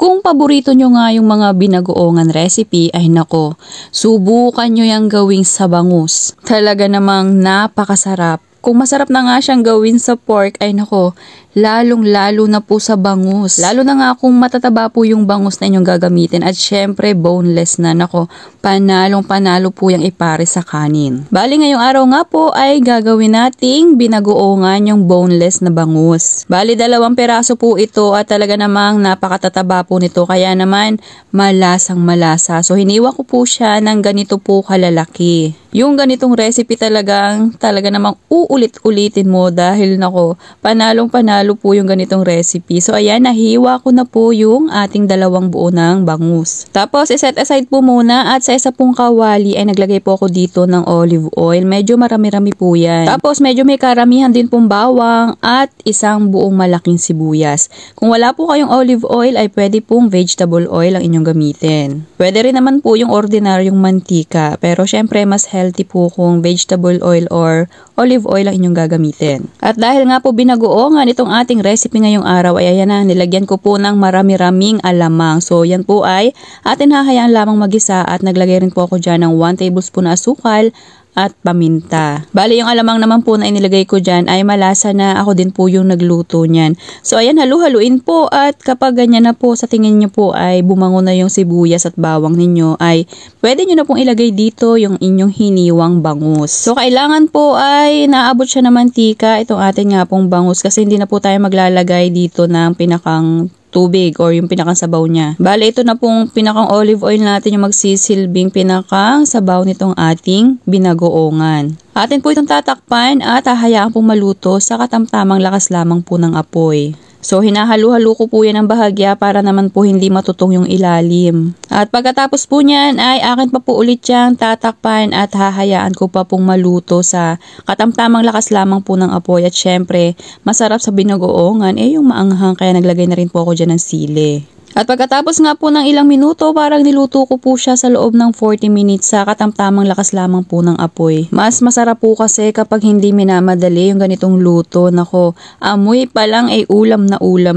Kung paborito nyo nga yung mga binagoongan recipe, ay nako, subukan nyo yung gawing sa bangus. Talaga namang napakasarap. Kung masarap na nga siyang gawin sa pork, ay nako, lalong-lalo na po sa bangus. Lalo na nga kung matataba po yung bangus na inyong gagamitin at syempre boneless na. Nako, panalong-panalo po yung ipare sa kanin. Bali ngayong araw nga po ay gagawin nating binagoongan yung boneless na bangus. Bali 2 peraso po ito at talaga namang napakatataba po nito kaya naman malasang malasa. So hiniwa ko po siya ng ganito po kalalaki. Yung ganitong recipe talaga namang uulit-ulitin mo dahil nako, panalong-panalo po yung ganitong recipe. So ayan, nahiwa ko na po yung ating 2 buo ng bangus. Tapos iset aside po muna at sa isa pong kawali ay naglagay po ako dito ng olive oil. Medyo marami-rami po yan. Tapos medyo may karamihan din pong bawang at isang buong malaking sibuyas. Kung wala po kayong olive oil ay pwede pong vegetable oil ang inyong gamitin. Pwede rin naman po yung ordinaryong mantika pero syempre mas healthy po kung vegetable oil or olive oil ang inyong gagamitin. At dahil nga po binagoongan itong ating recipe ngayong araw ay ayan na, nilagyan ko po ng marami-raming alamang. So yan po ay atin hahayaan lamang magisa at naglagay rin po ako dyan ng 1 tablespoon na asukal at paminta. Bali yung alamang naman po na inilagay ko dyan ay malasa na, ako din po yung nagluto niyan. So ayan, halu-haluin po at kapag ganyan na po sa tingin nyo po ay bumango na yung sibuyas at bawang ninyo ay pwede nyo na pong ilagay dito yung inyong hiniwang bangus. So kailangan po ay naabot siya ng mantika itong ating nga pong bangus kasi hindi na po tayo maglalagay dito ng pinakang tubig or yung pinakang sabaw niya. Bale, ito na pong pinakang olive oil natin yung magsisilbing pinakang sabaw nitong ating binagoongan. Atin po itong tatakpan at hahayaan pong maluto sa katamtamang lakas lamang po ng apoy. So, hinahalu-halo ko po yan ng bahagya para naman po hindi matutong yung ilalim. At pagkatapos po niyan ay akin pa po ulit yung tatakpan at hahayaan ko pa pong maluto sa katamtamang lakas lamang po ng apoy. At syempre, masarap sa binagoongan yung maanghang kaya naglagay na rin po ako dyan ng sili. At pagkatapos nga po ng ilang minuto, parang niluto ko po siya sa loob ng 40 minutes sa katamtamang lakas lamang po ng apoy. Mas masarap po kasi kapag hindi minamadali yung ganitong luto. Nako, amoy pa lang ay ulam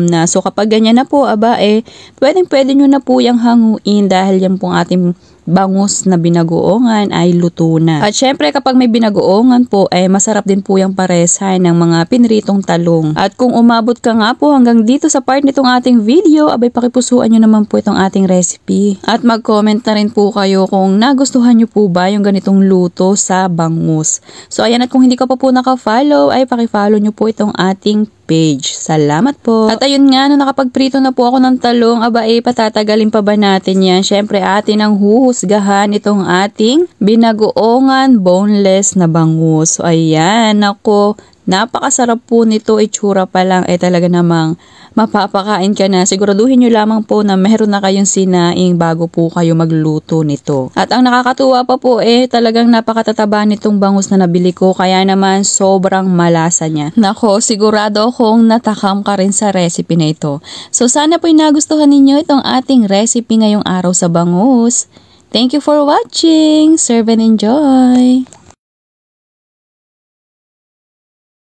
na. So kapag ganyan na po, pwede nyo na po yung hanguin dahil yan pong ating bangus na binagoongan ay luto na. At syempre kapag may binagoongan po ay masarap din po yung paresahan ng mga pinritong talong. At kung umabot ka nga po hanggang dito sa part nitong ating video, pakipusuan nyo naman po itong ating recipe. At mag-comment na rin po kayo kung nagustuhan nyo po ba yung ganitong luto sa bangus. So ayan, at kung hindi ka pa po naka-follow ay pakifollow nyo po itong ating page. Salamat po. At ayun nga, nung nakapagprito na po ako ng talong, patatagalin pa ba natin yan? Syempre, atin ang huhusgahan itong ating binagoongan boneless na bangus. So, ayan, ako, napakasarap po nito, itsura pa lang talaga namang mapapakain ka na. Siguraduhin nyo lamang po na meron na kayong sinaing bago po kayo magluto nito. At ang nakakatuwa pa po talagang napakatataba nitong bangus na nabili ko kaya naman sobrang malasa niya. Nako, sigurado akong natakam ka rin sa recipe na ito. So sana po'y nagustuhan ninyo itong ating recipe ngayong araw sa bangus. Thank you for watching. Serve and enjoy!